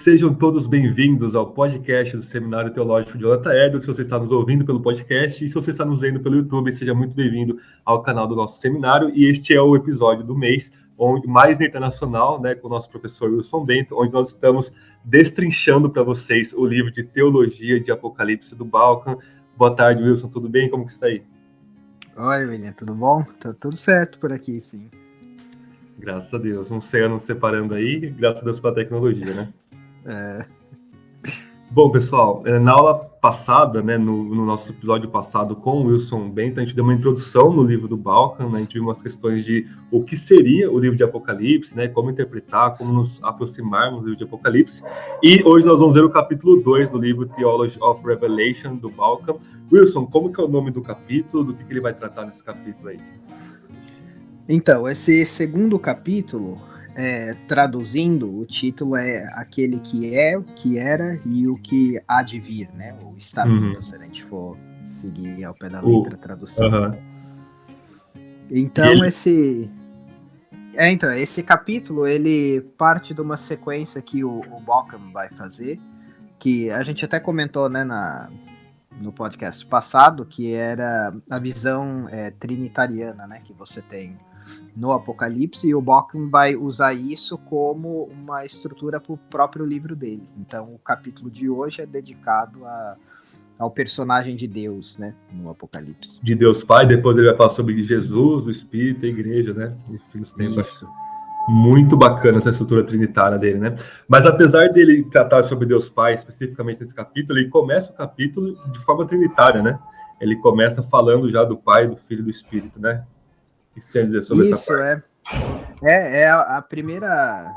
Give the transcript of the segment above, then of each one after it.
Sejam todos bem-vindos ao podcast do Seminário Teológico de Jonathan Edwards. Se você está nos ouvindo pelo podcast e se você está nos vendo pelo YouTube, seja muito bem-vindo ao canal do nosso seminário. E este é o episódio do mês, mais internacional, né, com o nosso professor Wilson Bento, onde nós estamos destrinchando para vocês o livro de Teologia de Apocalipse do Balkan. Boa tarde, Wilson, tudo bem? Como que está aí? Oi, William, tudo bom? Tá tudo certo por aqui, sim. Graças a Deus. Um oceano nos separando aí, graças a Deus pela tecnologia, né? Bom, pessoal, na aula passada, né, no nosso episódio passado com o Wilson Bento, a gente deu uma introdução no livro do Balkan, né, a gente viu umas questões de o que seria o livro de Apocalipse, né, como interpretar, como nos aproximarmos do livro de Apocalipse, e hoje nós vamos ver o capítulo 2 do livro Theology of Revelation, do Balkan. Wilson, como que é o nome do capítulo, do que ele vai tratar nesse capítulo aí? Então, esse segundo capítulo, traduzindo, o título é Aquele que é, o que era e o que há de vir, né? Ou está vindo, se a gente for seguir ao pé da letra a tradução. Então, esse capítulo, ele parte de uma sequência que o Balkan vai fazer, que a gente até comentou, né, no podcast passado, que era a visão trinitariana, né, que você tem no Apocalipse, e o Balkan vai usar isso como uma estrutura para o próprio livro dele. Então, o capítulo de hoje é dedicado ao personagem de Deus, né, no Apocalipse. De Deus Pai, depois ele vai falar sobre Jesus, o Espírito, a Igreja, né? Isso. Muito bacana essa estrutura trinitária dele, né? Mas apesar dele tratar sobre Deus Pai, especificamente nesse capítulo, ele começa o capítulo de forma trinitária, né? Ele começa falando já do Pai, do Filho e do Espírito, né? O que você tem a dizer sobre essa parte? É a primeira,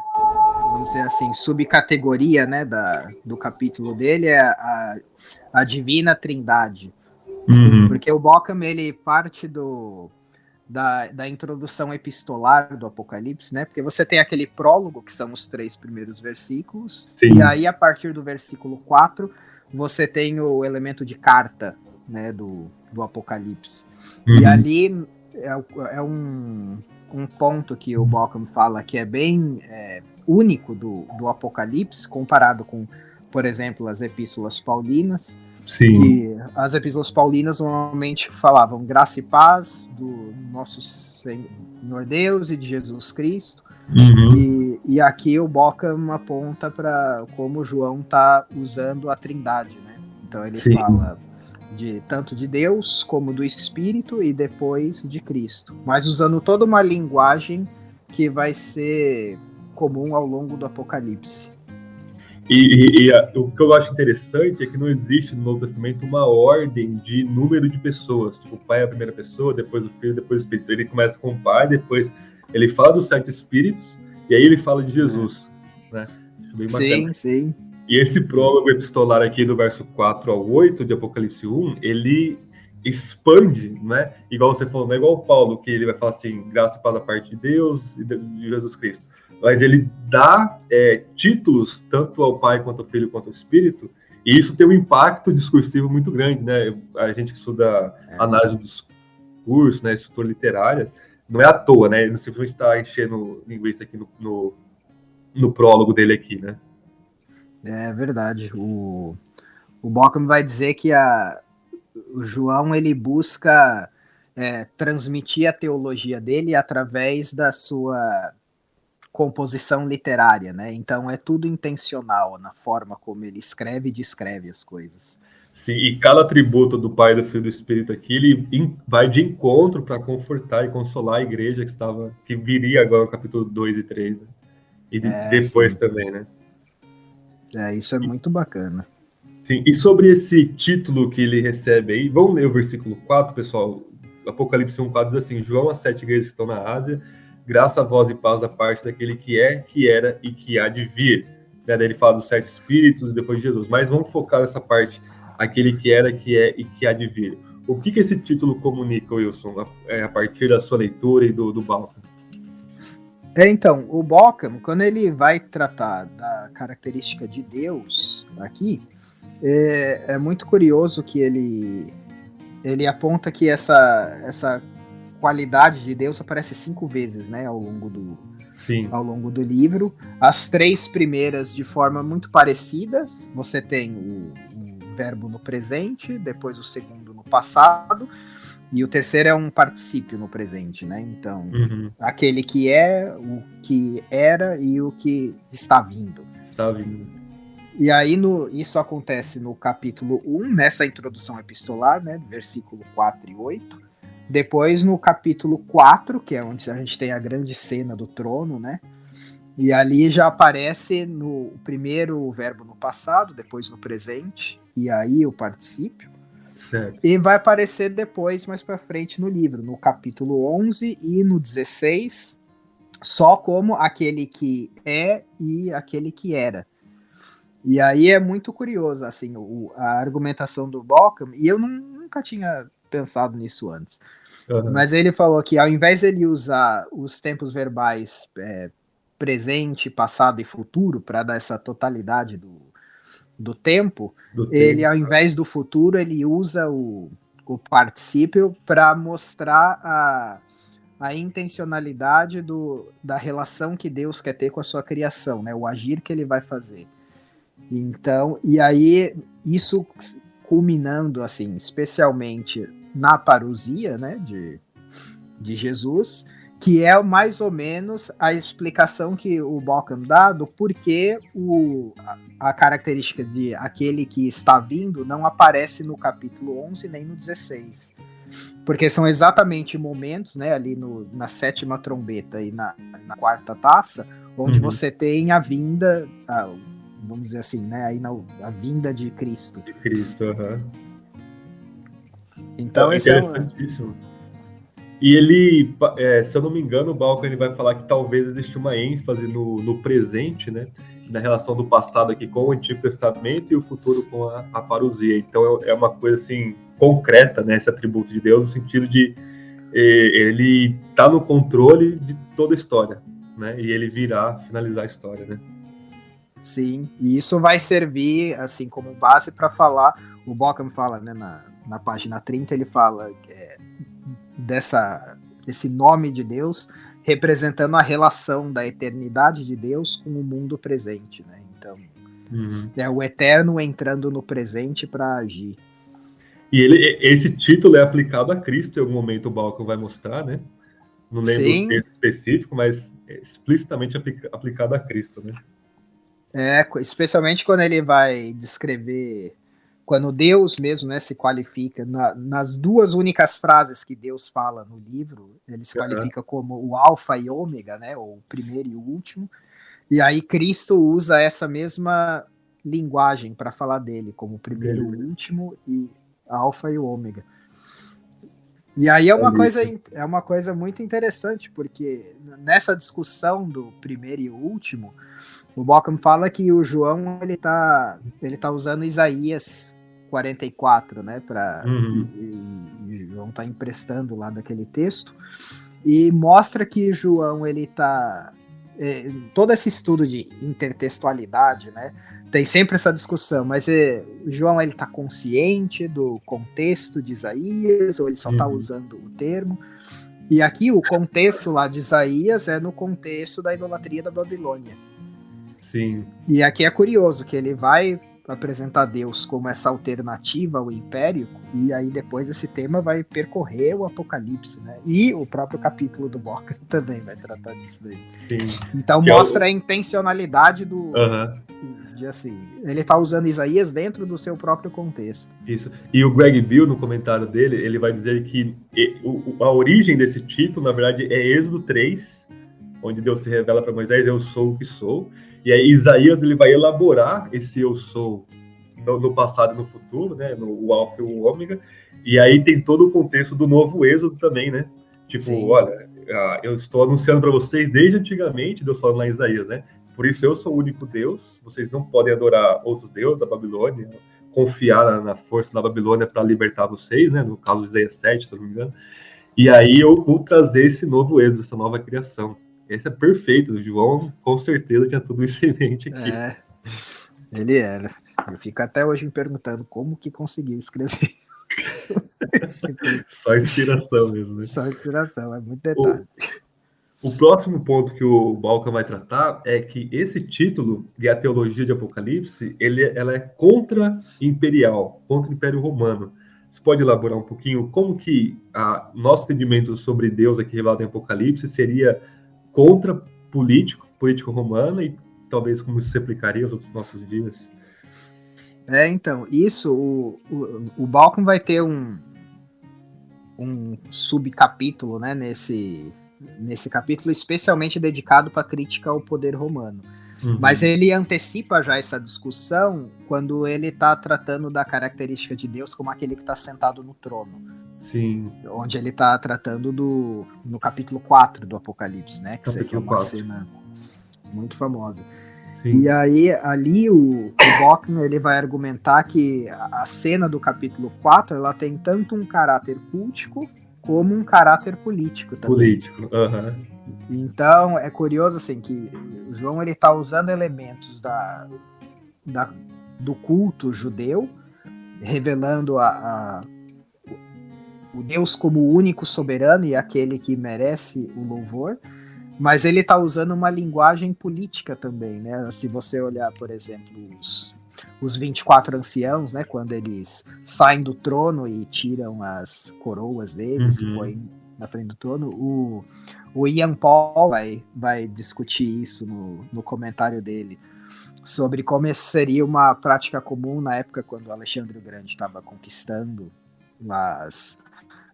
vamos dizer assim, subcategoria, né, do capítulo dele, é a Divina Trindade. Porque o Balkan, ele parte da introdução epistolar do Apocalipse, né? Porque você tem aquele prólogo, que são os 3 primeiros versículos, Sim. E aí, a partir do versículo 4, você tem o elemento de carta, né, do Apocalipse. E ali é um ponto que o Balkan fala que é bem único do Apocalipse, comparado com, por exemplo, as epístolas paulinas. Sim. Que as epístolas paulinas normalmente falavam graça e paz do nosso Senhor Deus e de Jesus Cristo. E aqui o Balkan aponta para como João está usando a Trindade, né? Então ele fala tanto de Deus como do Espírito e depois de Cristo, mas usando toda uma linguagem que vai ser comum ao longo do Apocalipse. E o que eu acho interessante é que não existe no Novo Testamento uma ordem de número de pessoas. Tipo, o Pai é a primeira pessoa, depois o Filho, depois o Espírito. Ele começa com o Pai, depois ele fala dos 7 Espíritos, e aí ele fala de Jesus. Né? Bem bacana. Sim. E esse prólogo epistolar aqui do verso 4 ao 8 de Apocalipse 1, ele expande, né? Igual você falou, não é igual o Paulo, que ele vai falar assim, graça para a parte de Deus e de Jesus Cristo. Mas ele dá títulos tanto ao Pai, quanto ao Filho, quanto ao Espírito, e isso tem um impacto discursivo muito grande, né? A gente que estuda análise do discurso, né, estrutura literária, não é à toa, né? Ele não simplesmente está enchendo linguiça aqui no prólogo dele aqui, né? É verdade. O Balkan vai dizer que o João, ele busca transmitir a teologia dele através da sua composição literária, né? Então é tudo intencional na forma como ele escreve e descreve as coisas. Sim, e cada atributo do Pai, do Filho e do Espírito aqui, ele vai de encontro para confortar e consolar a igreja que viria agora no capítulo 2 e 3, né? E depois sim. Também, né? Isso é muito bacana. Sim, e sobre esse título que ele recebe aí, vamos ler o versículo 4, pessoal. Apocalipse 1:4 diz assim: João, as 7 igrejas que estão na Ásia, graça, voz e paz da parte daquele que é, que era e que há de vir. Né? Daí ele fala dos 7 Espíritos e depois de Jesus. Mas vamos focar nessa parte, aquele que era, que é e que há de vir. O que esse título comunica, Wilson, a partir da sua leitura e do Balkan? Então, o Balkan, quando ele vai tratar da característica de Deus aqui, é muito curioso que ele aponta que essa qualidade de Deus aparece 5 vezes, né, Sim. ao longo do livro. As 3 primeiras de forma muito parecida. Você tem o verbo no presente, depois o segundo no passado, e o terceiro é um particípio no presente, né? Então, aquele que é, o que era e o que está vindo. Está vindo. E aí isso acontece no capítulo 1, nessa introdução epistolar, né? Versículo 4 e 8. Depois no capítulo 4, que é onde a gente tem a grande cena do trono, né? E ali já aparece no primeiro o verbo no passado, depois no presente, e aí o particípio. Certo. E vai aparecer depois, mais para frente no livro, no capítulo 11 e no 16, só como aquele que é e aquele que era. E aí é muito curioso, assim, a argumentação do Bauckham, e eu nunca tinha pensado nisso antes. Mas ele falou que ao invés de ele usar os tempos verbais presente, passado e futuro para dar essa totalidade do tempo, ele ao invés do futuro, ele usa o particípio para mostrar a intencionalidade da relação que Deus quer ter com a sua criação, né? O agir que ele vai fazer. Então, e aí isso culminando assim, especialmente na parousia, né, de Jesus, que é mais ou menos a explicação que o Bauckham dá do porquê a característica de aquele que está vindo não aparece no capítulo 11 nem no 16. Porque são exatamente momentos, né, ali na 7ª trombeta e na 4ª taça, onde você tem a vinda, vamos dizer assim, né, aí a vinda de Cristo. De Cristo, Então é interessantíssimo. E ele, se eu não me engano, o Bauckham ele vai falar que talvez existe uma ênfase no presente, né, na relação do passado aqui com o Antigo Testamento e o futuro com a parousia. Então é uma coisa assim concreta, né, esse atributo de Deus, no sentido de ele está no controle de toda a história, né, e ele virá finalizar a história, né. Sim, e isso vai servir assim como base para falar. O Bauckham fala, né, na página 30, ele fala desse nome de Deus representando a relação da eternidade de Deus com o mundo presente, né? Então, é o eterno entrando no presente para agir. E esse título é aplicado a Cristo em algum momento, o Bauckham vai mostrar, né? Não lembro o texto específico, mas é explicitamente aplicado a Cristo, né? Especialmente quando ele vai descrever, quando Deus mesmo, né, se qualifica, nas 2 únicas frases que Deus fala no livro, ele se qualifica como o alfa e ômega, né, o primeiro e o último, e aí Cristo usa essa mesma linguagem para falar dele, como o primeiro e o último, e alfa e o ômega. E aí é uma coisa muito interessante, porque nessa discussão do primeiro e o último, o Bauckham fala que o João ele tá usando Isaías 44, né, e João tá emprestando lá daquele texto, e mostra que João ele tá todo esse estudo de intertextualidade, né, tem sempre essa discussão, mas o João ele tá consciente do contexto de Isaías ou ele só tá usando o termo? E aqui o contexto lá de Isaías é no contexto da idolatria da Babilônia. Sim. E aqui é curioso que ele vai apresentar Deus como essa alternativa ao império, e aí depois esse tema vai percorrer o Apocalipse, né? E o próprio capítulo do Bauckham também vai tratar disso daí. Sim. Então que mostra a intencionalidade de assim, ele tá usando Isaías dentro do seu próprio contexto. Isso. E o Greg Bill, no comentário dele, ele vai dizer que a origem desse título, na verdade, é Êxodo 3, onde Deus se revela para Moisés, eu sou o que sou. E aí Isaías ele vai elaborar esse eu sou no passado e no futuro, né? O alfa e o ômega. E aí tem todo o contexto do novo Êxodo também, né? Tipo, sim, olha, eu estou anunciando para vocês desde antigamente, Deus falando lá em Isaías, né? Por isso eu sou o único Deus, vocês não podem adorar outros deuses, a Babilônia, confiar na força da Babilônia para libertar vocês, né? No caso de Isaías 7, se eu não me engano. E aí eu vou trazer esse novo Êxodo, essa nova criação. Esse é perfeito, o João com certeza tinha tudo isso em mente aqui. Ele era. Eu fico até hoje me perguntando como que conseguiu escrever. Só inspiração mesmo, né? Só inspiração, é muito detalhe. O próximo ponto que o Balkan vai tratar é que esse título de A Teologia de Apocalipse, ela é contra-imperial, contra o Império Romano. Você pode elaborar um pouquinho como que nosso entendimento sobre Deus aqui revelado em Apocalipse seria contra político romano e talvez como isso se aplicaria aos nossos dias? Então, isso, o Balkan vai ter um subcapítulo, né, nesse capítulo, especialmente dedicado para a crítica ao poder romano. Uhum. Mas ele antecipa já essa discussão quando ele está tratando da característica de Deus como aquele que está sentado no trono. Sim. Onde ele está tratando no capítulo 4 do Apocalipse, né? Que é uma 4. cena muito famosa. Sim. E aí, ali, o Bauckham, ele vai argumentar que a cena do capítulo 4, ela tem tanto um caráter cultico como um caráter político também. Político, Então, é curioso, assim, que o João, ele tá usando elementos do culto judeu, revelando o Deus como o único soberano e aquele que merece o louvor, mas ele está usando uma linguagem política também, né? Se você olhar, por exemplo, os 24 anciãos, né? Quando eles saem do trono e tiram as coroas deles e põem na frente do trono, o Ian Paul vai discutir isso no comentário dele, sobre como isso seria uma prática comum na época quando Alexandre o Grande estava conquistando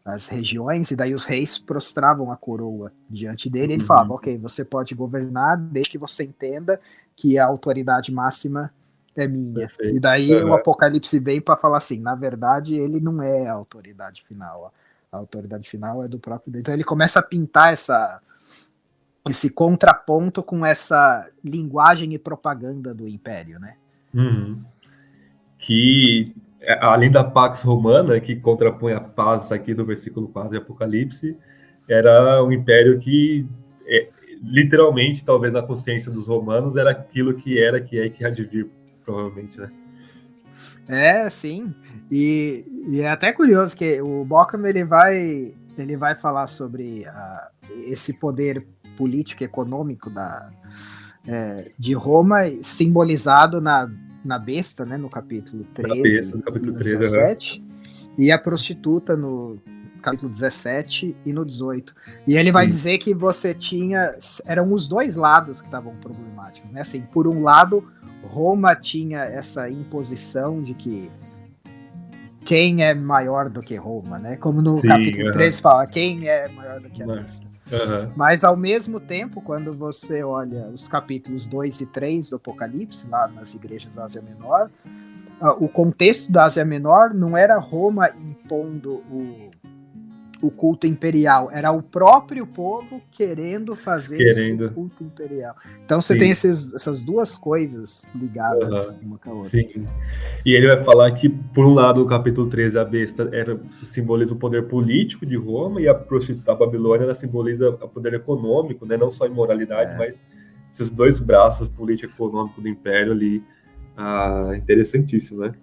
as regiões, e daí os reis prostravam a coroa diante dele, e ele falava, ok, você pode governar desde que você entenda que a autoridade máxima é minha. Perfeito. E daí o Apocalipse vem para falar assim, na verdade ele não é a autoridade final, a autoridade final é do próprio Deus. Então ele começa a pintar esse contraponto com essa linguagem e propaganda do Império, né? Que além da Pax Romana, que contrapõe a paz aqui do versículo 4 de Apocalipse, era um império que, literalmente, talvez na consciência dos romanos, era aquilo que é e que há de vir, provavelmente, né? Sim. E é até curioso que o Bauckham, ele vai falar sobre esse poder político e econômico de Roma, simbolizado na besta, né, no capítulo 13 e no 17, e a prostituta no capítulo 17 e no 18. E ele vai dizer que eram os dois lados que estavam problemáticos, né? Assim, por um lado, Roma tinha essa imposição de que quem é maior do que Roma, né? Como no capítulo 13 fala, quem é maior do que a besta. Mas ao mesmo tempo, quando você olha os capítulos 2 e 3 do Apocalipse, lá nas igrejas da Ásia Menor, o contexto da Ásia Menor não era Roma impondo o culto imperial, era o próprio povo querendo fazer esse culto imperial. Então você tem essas duas coisas ligadas uma com a outra. Sim. E ele vai falar que, por um lado, o capítulo 13, a besta simboliza o poder político de Roma, e a Babilônia ela simboliza o poder econômico, né? Não só imoralidade, mas esses dois braços, político e econômico do império ali, interessantíssimo, né?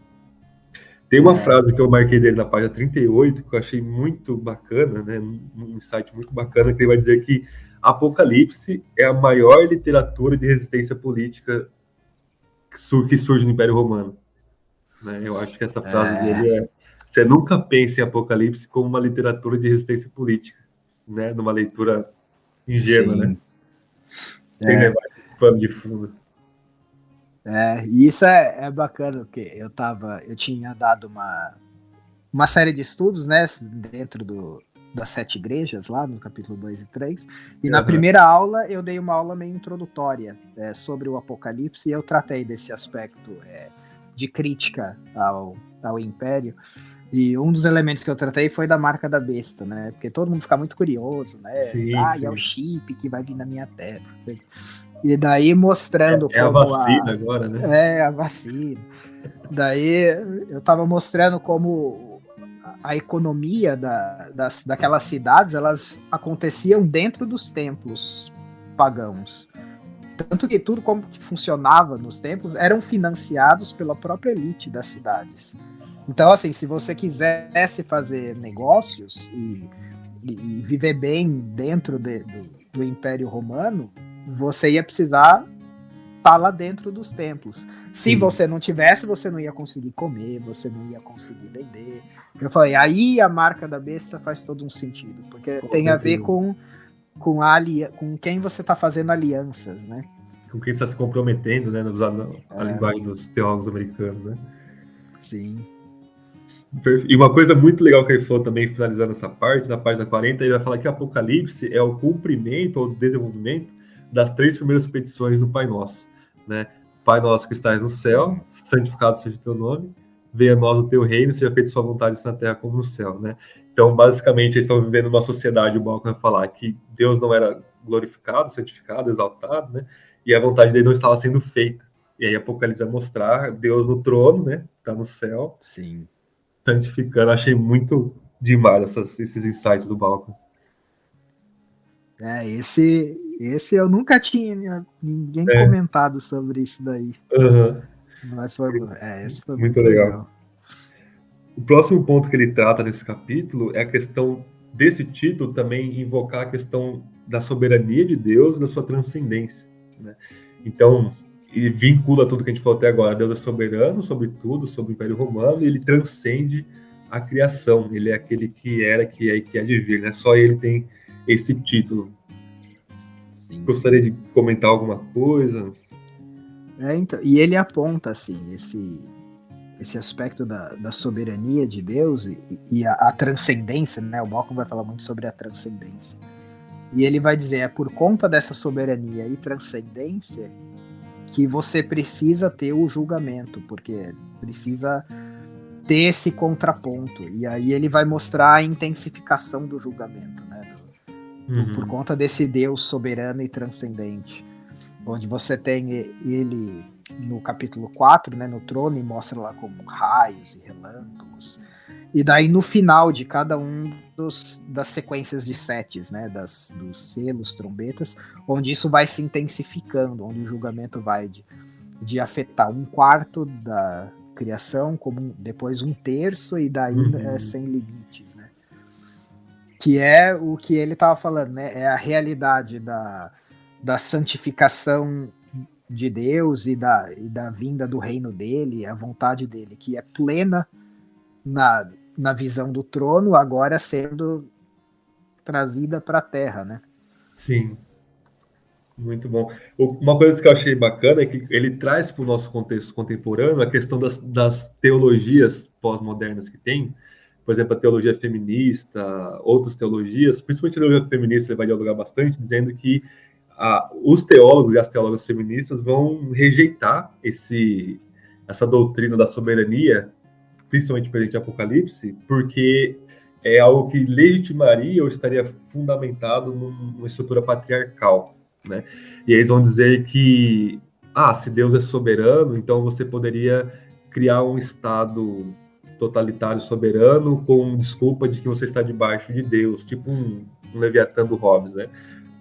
Tem uma frase que eu marquei dele na página 38, que eu achei muito bacana, né? Um insight muito bacana, que ele vai dizer que Apocalipse é a maior literatura de resistência política que surge no Império Romano. Né? Eu acho que essa frase dele você nunca pensa em Apocalipse como uma literatura de resistência política, né? Numa leitura ingênua, né? Sem levar esse pano de fundo. E isso é bacana, porque eu tinha dado uma série de estudos, né, dentro das 7 igrejas, lá no capítulo 2 e 3, e na primeira aula eu dei uma aula meio introdutória sobre o Apocalipse, e eu tratei desse aspecto de crítica ao Império, e um dos elementos que eu tratei foi da marca da besta, né, porque todo mundo fica muito curioso, né, sim. E é o chip que vai vir na minha terra. E daí mostrando como a vacina agora, né? A vacina. Daí eu tava mostrando como a economia daquelas cidades, elas aconteciam dentro dos templos pagãos. Tanto que tudo como que funcionava nos templos eram financiados pela própria elite das cidades. Então, assim, se você quisesse fazer negócios e viver bem dentro do Império Romano, você ia precisar estar lá dentro dos templos. Se Sim. você não tivesse, você não ia conseguir comer, você não ia conseguir vender. Eu falei, aí a marca da besta faz todo um sentido, porque tem a ver com quem você está fazendo alianças, né? Com quem está se comprometendo, né? Usando a linguagem dos teólogos americanos, né? Sim. E uma coisa muito legal que ele falou também, finalizando essa parte, na página 40, ele vai falar que Apocalipse é o cumprimento ou desenvolvimento das 3 primeiras petições do Pai Nosso, né? Pai Nosso que estás no céu, santificado seja o teu nome, venha a nós o teu reino, seja feita sua vontade na terra como no céu, né? Então, basicamente, eles estão vivendo numa sociedade, o Balkan vai falar que Deus não era glorificado, santificado, exaltado, né? E a vontade dele não estava sendo feita. E aí Apocalipse vai mostrar Deus no trono, né? Está no céu. Sim. Santificando, achei muito demais esses insights do Balkan. Esse eu nunca tinha ninguém comentado sobre isso daí. Uhum. Mas esse foi Muito muito legal. legal. O próximo ponto que ele trata nesse capítulo é a questão desse título também invocar a questão da soberania de Deus e da sua transcendência, né? Então, e vincula tudo que a gente falou até agora. Deus é soberano sobre tudo, sobre o Império Romano, e ele transcende a criação. Ele é aquele que era, que é e que há de vir, né? Só ele tem esse título. Sim. Gostaria de comentar alguma coisa? Então, e ele aponta assim esse aspecto da soberania de Deus e a transcendência, né? O Malcolm vai falar muito sobre a transcendência. E ele vai dizer, é por conta dessa soberania e transcendência que você precisa ter o julgamento, porque precisa ter esse contraponto. E aí ele vai mostrar a intensificação do julgamento, né? Por conta desse Deus soberano e transcendente. Onde você tem ele no capítulo 4, né, no trono, e mostra lá como raios e relâmpagos. E daí no final de cada um das sequências de setes, né, dos selos, trombetas, onde isso vai se intensificando, onde o julgamento vai de afetar 1/4 da criação, como depois 1/3, e daí sem limites, né? Que é o que ele estava falando, né? É a realidade da santificação de Deus e da vinda do reino dele, a vontade dele, que é plena na visão do trono, agora sendo trazida para a terra, né? Sim, muito bom. Uma coisa que eu achei bacana é que ele traz para o nosso contexto contemporâneo a questão das teologias pós-modernas que tem, por exemplo, a teologia feminista, outras teologias, principalmente a teologia feminista, ele vai dialogar bastante, dizendo que os teólogos e as teólogas feministas vão rejeitar essa doutrina da soberania, principalmente presente em Apocalipse, porque é algo que legitimaria ou estaria fundamentado numa estrutura patriarcal, né? E eles vão dizer que, se Deus é soberano, então você poderia criar um Estado totalitário soberano com desculpa de que você está debaixo de Deus, tipo um Leviatã do Hobbes, né?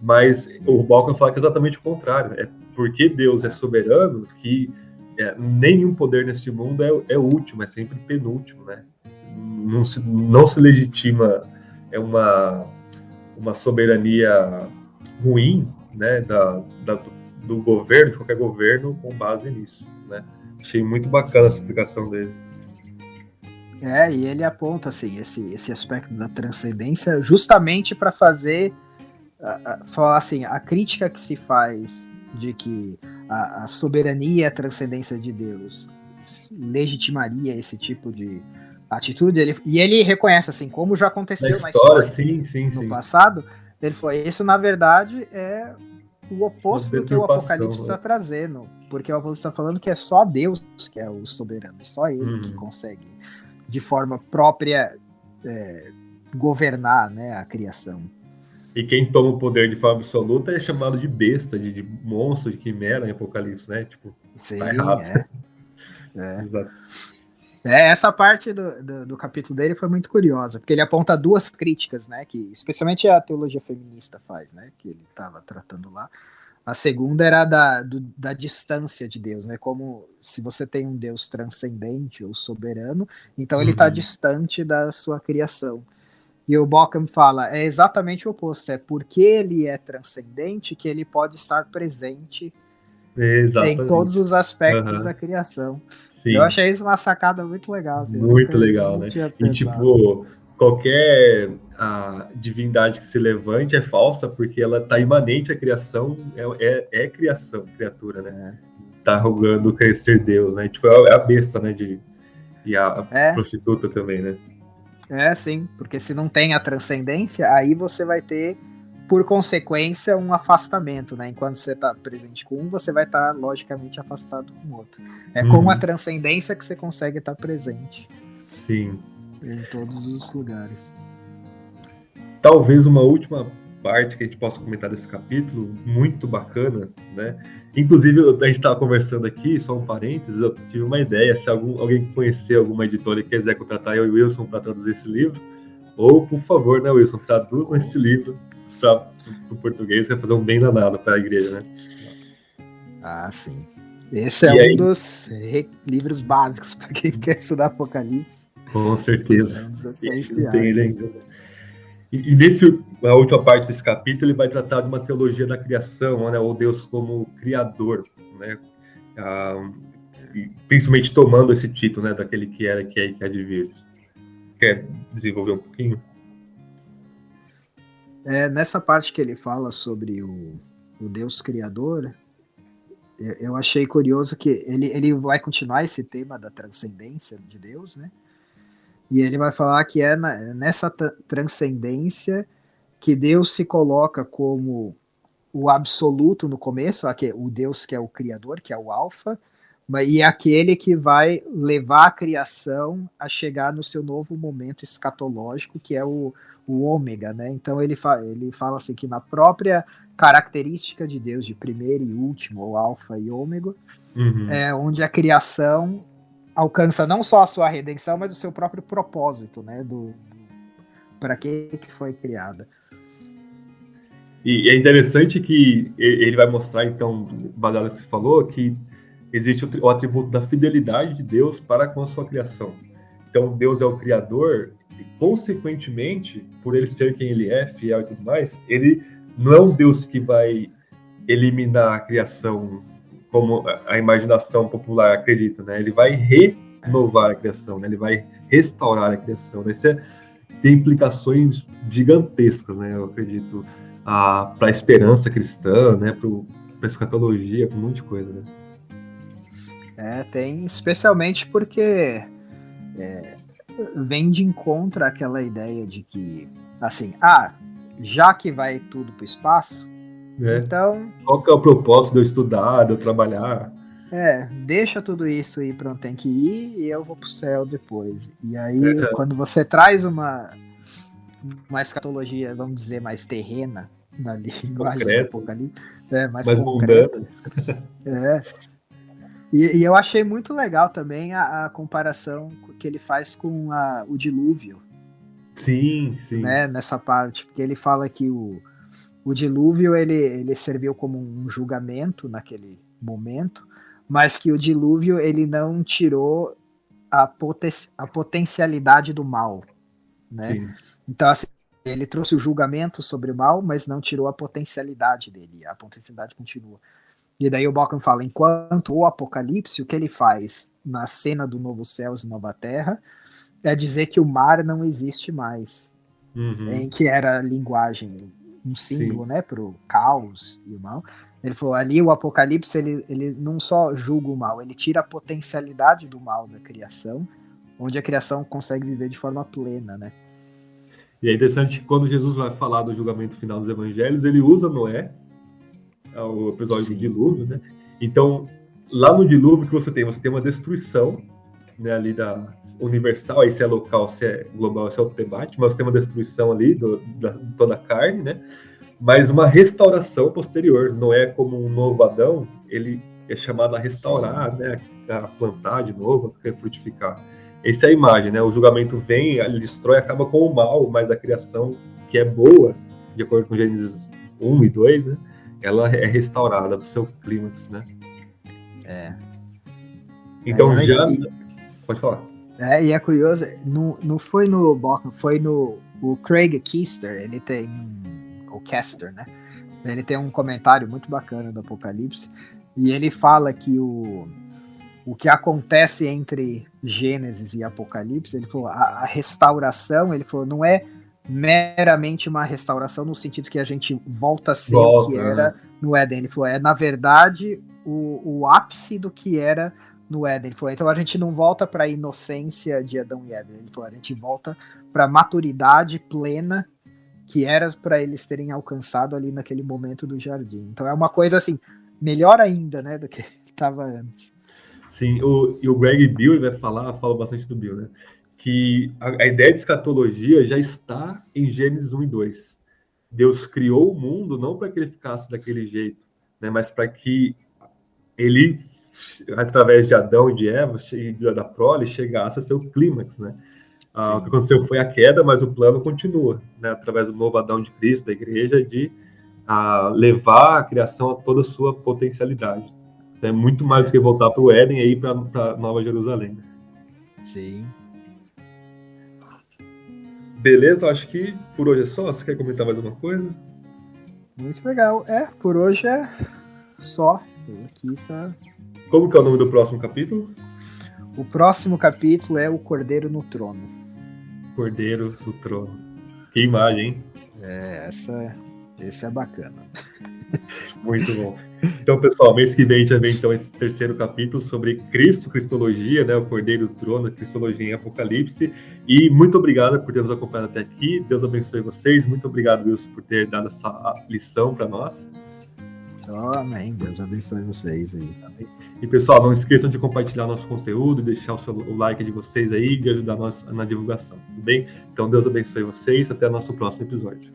Mas o Balkan fala que é exatamente o contrário. É porque Deus é soberano que nenhum poder neste mundo é último, é sempre penúltimo, né? Não se legitima uma soberania ruim, né? Do governo, de qualquer governo, com base nisso, né? Achei muito bacana essa explicação dele. E ele aponta assim, esse aspecto da transcendência justamente para fazer falar assim, a crítica que se faz de que a soberania e a transcendência de Deus legitimaria esse tipo de atitude, ele reconhece assim, como já aconteceu na história sim, no passado, ele falou, isso na verdade é o oposto do que o Apocalipse está trazendo, porque o Apocalipse está falando que é só Deus que é o soberano, só ele que consegue de forma própria governar, né, a criação. E quem toma o poder de forma absoluta é chamado de besta, de monstro, de quimera em Apocalipse, né? Tipo, sim, tá errado. Exato. Essa parte do capítulo dele foi muito curiosa, porque ele aponta 2 críticas, né, que especialmente a teologia feminista faz, né, que ele estava tratando lá. A segunda era da distância de Deus, né? Como se você tem um Deus transcendente ou soberano, então ele está distante da sua criação. E o Bauckham fala, é exatamente o oposto, é porque ele é transcendente que ele pode estar presente em todos os aspectos da criação. Sim. Eu achei isso uma sacada muito legal. Assim, muito legal, né? E tipo, qualquer divindade que se levante é falsa porque ela está imanente à criação, é criação, criatura, né? Tá rogando crescer Deus, né? Tipo, é a besta, né? E a prostituta também, né? Sim, porque se não tem a transcendência, aí você vai ter, por consequência, um afastamento, né? Enquanto você está presente com um, você vai estar, logicamente, afastado com o outro. É com a transcendência que você consegue estar presente. Sim. Em todos os lugares. Talvez uma última parte que a gente possa comentar desse capítulo, muito bacana, né? Inclusive, a gente estava conversando aqui, só um parênteses, eu tive uma ideia, se alguém conhecer alguma editora e quiser contratar eu e o Wilson para traduzir esse livro, ou, por favor, né, Wilson, traduzam esse livro para o português, vai fazer um bem danado para a igreja, né? Ah, sim. Esse é um dos livros básicos para quem quer estudar Apocalipse. Com certeza. É um dos essenciais. E a última parte desse capítulo, ele vai tratar de uma teologia da criação, né, ou Deus como criador, né, principalmente tomando esse título, né, daquele que era, que é e que há de vir. Quer desenvolver um pouquinho? Nessa parte que ele fala sobre o Deus criador, eu achei curioso que ele vai continuar esse tema da transcendência de Deus, né? E ele vai falar que é nessa transcendência que Deus se coloca como o absoluto no começo, o Deus que é o Criador, que é o Alfa, e é aquele que vai levar a criação a chegar no seu novo momento escatológico, que é o Ômega, né? Então ele fala assim que na própria característica de Deus, de primeiro e último, ou Alfa e Ômega, é onde a criação alcança não só a sua redenção, mas o seu próprio propósito, né? Para que foi criada. E é interessante que ele vai mostrar, então, baseado no que você falou, que existe o atributo da fidelidade de Deus para com a sua criação. Então, Deus é o Criador, e, consequentemente, por ele ser quem ele é, fiel e tudo mais, ele não é um Deus que vai eliminar a criação como a imaginação popular acredita, né? Ele vai renovar a criação, né? Ele vai restaurar a criação. Isso tem implicações gigantescas, né? Eu acredito, para a esperança cristã, né? Para a escatologia, para um monte de coisa, né? Tem, especialmente porque vem de encontro àquela ideia de que, assim, já que vai tudo para o espaço, então... Qual que é o propósito de eu estudar, de eu trabalhar? Deixa tudo isso ir para onde tem que ir e eu vou pro céu depois. E aí, quando você traz uma escatologia, vamos dizer, mais terrena, na linguagem do Apocalipse, mais concreta. E eu achei muito legal também a comparação que ele faz com o dilúvio. Sim. Né, nessa parte, porque ele fala que o dilúvio ele serviu como um julgamento naquele momento, mas que o dilúvio ele não tirou a potencialidade do mal, né? Sim. Então, assim, ele trouxe o julgamento sobre o mal, mas não tirou a potencialidade dele, a potencialidade continua. E daí o Bauckham fala, enquanto o Apocalipse, o que ele faz na cena do Novo Céus e Nova Terra é dizer que o mar não existe mais, em que era a linguagem, um símbolo, né, para o caos e o mal. Ele falou, ali o Apocalipse, ele não só julga o mal, ele tira a potencialidade do mal da criação, onde a criação consegue viver de forma plena, né? E é interessante que quando Jesus vai falar do julgamento final dos evangelhos, ele usa Noé, o episódio do dilúvio, né? Então, lá no dilúvio que você tem uma destruição, né, ali da universal, aí se é local, se é global, esse é outro debate, mas tem uma destruição ali de toda a carne, né? Mas uma restauração posterior. Noé, como um novo Adão, ele é chamado a restaurar, né, a plantar de novo, a frutificar. Essa é a imagem, né? O julgamento vem, ele destrói, acaba com o mal, mas a criação, que é boa, de acordo com Gênesis 1 e 2, né, ela é restaurada do seu clímax, né? Então pode falar. E é curioso, não foi no Bockham, foi no o Craig Kester, ele tem o Kester, né? Ele tem um comentário muito bacana do Apocalipse, e ele fala que o que acontece entre Gênesis e Apocalipse, ele falou, a restauração, ele falou, não é meramente uma restauração no sentido que a gente volta a ser o que era no Éden. Ele falou, na verdade o ápice do que era no Éden. Ele falou, então a gente não volta para a inocência de Adão e Eva. Ele falou, a gente volta para a maturidade plena que era para eles terem alcançado ali naquele momento do jardim. Então é uma coisa assim, melhor ainda, né, do que estava antes. Sim, e o Greg Bill fala bastante do Bill, né? Que a ideia de escatologia já está em Gênesis 1 e 2. Deus criou o mundo não para que ele ficasse daquele jeito, né? Mas para que ele, através de Adão e de Eva, e da prole, chegasse a seu clímax, né? O que aconteceu foi a queda, mas o plano continua, né? Através do novo Adão de Cristo, da igreja, de levar a criação a toda a sua potencialidade. É muito mais do que voltar para o Éden e ir para Nova Jerusalém. Sim. Beleza, acho que por hoje é só. Você quer comentar mais alguma coisa? Muito legal. Por hoje é só. Aqui tá. Como que é o nome do próximo capítulo? O próximo capítulo é o Cordeiro no Trono. Cordeiro no Trono. Que imagem, hein? Esse é bacana. Muito bom. Então, pessoal, mês que vem a gente vai ver então esse terceiro capítulo sobre Cristo, Cristologia, né? O Cordeiro do Trono, Cristologia em Apocalipse. E muito obrigado por ter nos acompanhado até aqui. Deus abençoe vocês. Muito obrigado, Wilson, por ter dado essa lição para nós. Amém. Deus abençoe vocês aí. E, pessoal, não esqueçam de compartilhar nosso conteúdo, deixar o like de vocês aí e ajudar nós na divulgação, tudo bem? Então, Deus abençoe vocês. Até o nosso próximo episódio.